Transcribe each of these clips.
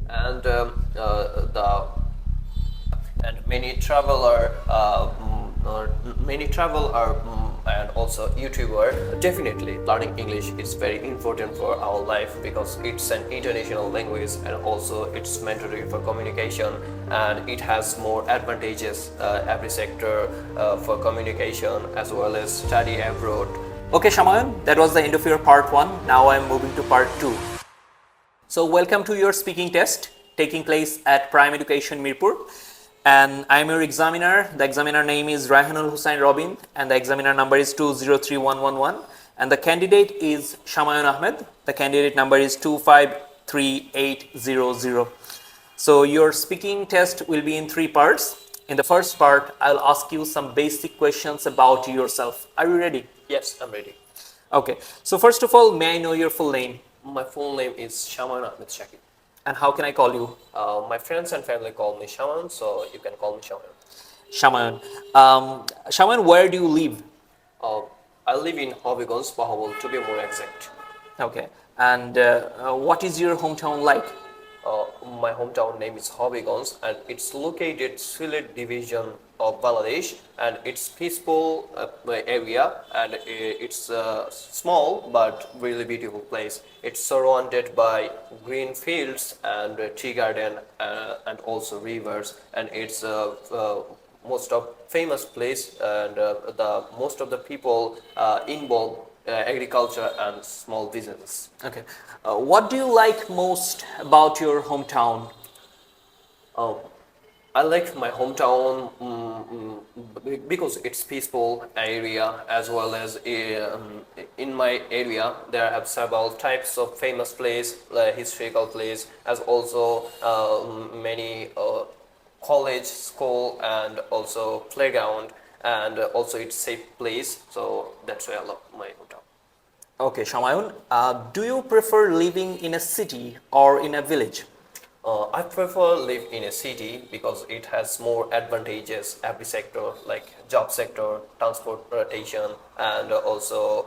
and the and many traveler or many traveler and also YouTuber. Definitely learning English is very important for our life because it's an international language and also it's mandatory for communication, and it has more advantages every sector for communication as well as study abroad. Okay, Shamayan, that was the end of your part 1. Now I'm moving to part 2. So welcome to your speaking test taking place at Prime Education Mirpur, and I'm your examiner. The examiner name is Raihanul Hussain Robin and the examiner number is 203111, and the candidate is Shamayan Ahmed. The candidate number is 253800. So your speaking test will be in 3 parts. In the first part, I'll ask you some basic questions about yourself. Are you ready? Yes, I'm ready. Okay. So first of all, may I know your full name? My full name is Shaman Ahmed Shakib. And how can I call you? My friends and family call me Shaman, so you can call me Shaman. Shamayan. Shamayan, where do you live? I live in Hobbygonz, Bahawal, to be more exact. Okay. And what is your hometown like? My hometown name is Hobbygonz, and it's located Sylhet division of Bangladesh, and it's peaceful area, and it's a small but really beautiful place. It's surrounded by green fields and tea garden and also rivers, and it's most of famous place, and the most of the people involved agriculture and small businesses. Okay. What do you like most about your hometown? I like my hometown because it's peaceful area, as well as in my area there have several types of famous place, historical place, as also many college, school, and also playground, and also it's safe place. So that's why I love my hometown. Okay, Shamayun, do you prefer living in a city or in a village? I prefer live in a city because it has more advantages every sector, like job sector, transportation, and also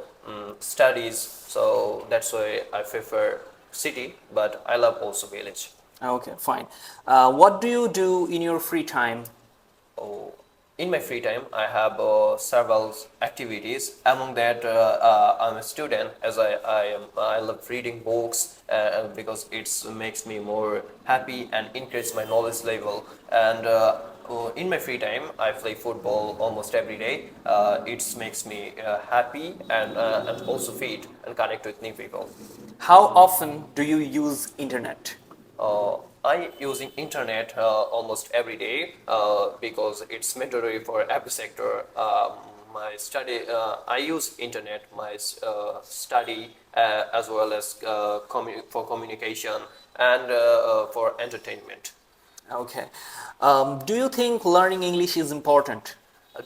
studies. So that's why I prefer city, but I love also village. Okay, fine. What do you do in your free time? Oh, in my free time, I have several activities. Among that, I'm a student, as I love reading books because it makes me more happy and increase my knowledge level. And in my free time, I play football almost every day. It makes me happy and also fit and connect with new people. How often do you use internet? I using internet almost every day because it's mandatory for every sector. My study, I use internet my study as well as for communication and for entertainment. Okay. Do you think learning English is important?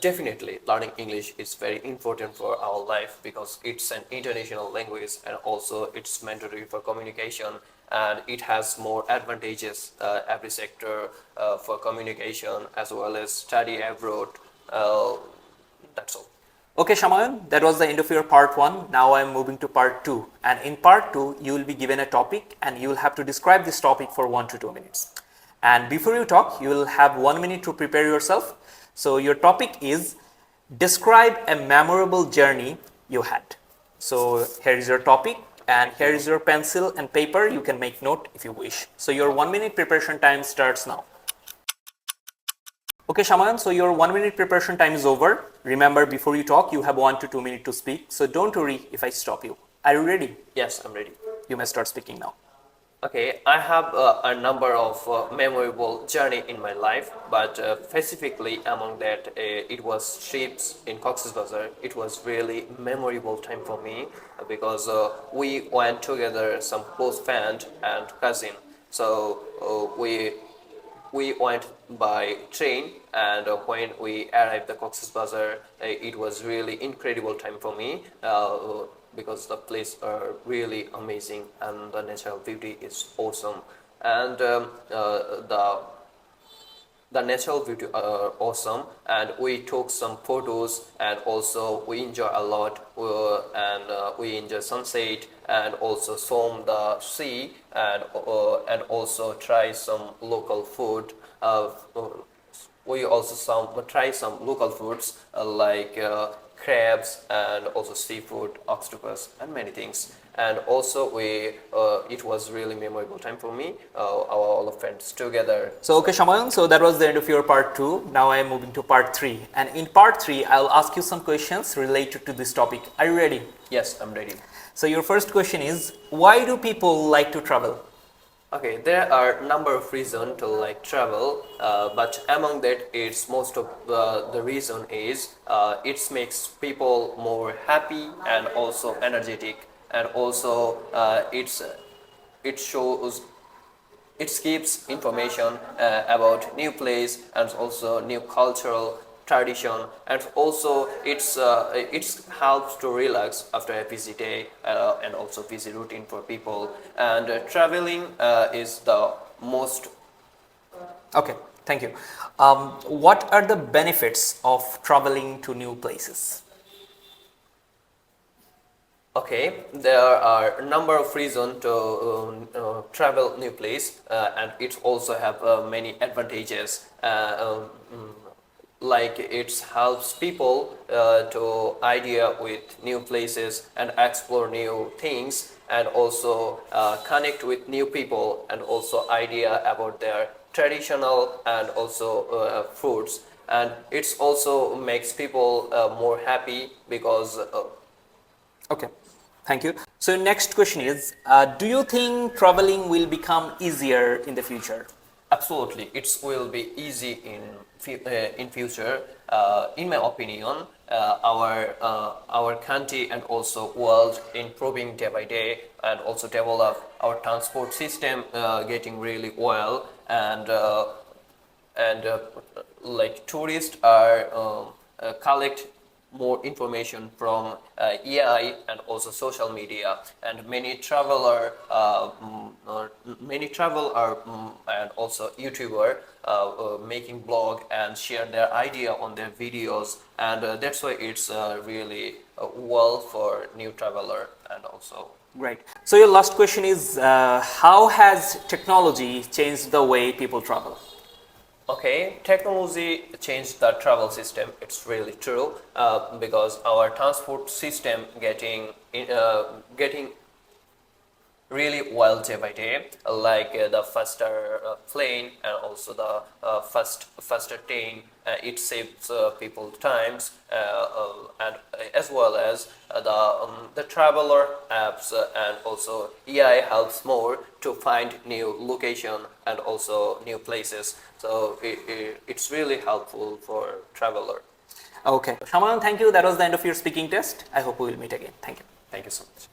Definitely, learning English is very important for our life because it's an international language and also it's mandatory for communication, and it has more advantages every sector for communication as well as study abroad. That's all. Okay, Shamayan, that was the end of your part 1. Now I'm moving to part 2. And in part 2, you will be given a topic and you will have to describe this topic for 1 to 2 minutes. And before you talk, you will have 1 minute to prepare yourself. So your topic is describe a memorable journey you had. So here is your topic, and here is your pencil and paper. You can make note if you wish. So your 1 minute preparation time starts now. Okay, Shamayan, so your 1 minute preparation time is over. Remember, before you talk, you have 1 to 2 minutes to speak. So don't worry if I stop you. Are you ready? Yes, I'm ready. You may start speaking now. Okay, I have a number of memorable journey in my life, but specifically among that, it was trips in Cox's Bazar. It was really memorable time for me because we went together, some close friend and cousin. So we went by train, and when we arrived at Cox's Bazar, it was really incredible time for me. Because the place are really amazing and the natural beauty is awesome, and the natural beauty are awesome, and we took some photos, and also we enjoy a lot, and we enjoy sunset, and also swam the sea, and also try some local food. We also try some local foods like crabs, and also seafood, octopus, and many things. And also it was really memorable time for me, all of friends together. So okay, Shamayan, so that was the end of your part 2. Now I am moving to part 3. And in part 3, I'll ask you some questions related to this topic. Are you ready? Yes, I'm ready. So your first question is, why do people like to travel? Okay, there are number of reasons to like travel, but among that, it's most of the reason is it makes people more happy and also energetic, and also it shows, it gives information about new place, and also new cultural tradition, and also it helps to relax after a busy day, and also busy routine for people. And traveling is the most. Okay, thank you. What are the benefits of traveling to new places? Okay, there are a number of reasons to travel new place, and it also have many advantages. Like it helps people to idea with new places and explore new things, and also connect with new people, and also idea about their traditional and also foods. And it's also makes people more happy because Okay, thank you. So next question is, do you think traveling will become easier in the future? absolutely, it will be easy in future. In my opinion, our country and also world improving day by day, and also develop our transport system getting really well, and like tourists are collect more information from AI and also social media, and many traveler and also YouTuber making blog and share their idea on their videos, and that's why it's really well for new traveler. And also Right. So your last question is, how has technology changed the way people travel? okay, technology changed the travel system. It's really true, because our transport system getting really well day by day, like the faster plane, and also the faster train. It saves people times, and as well as the traveler apps, and also AI helps more to find new location and also new places. So it's really helpful for traveler. Okay. Shamayan, thank you. That was the end of your speaking test. I hope we will meet again. Thank you. Thank you so much.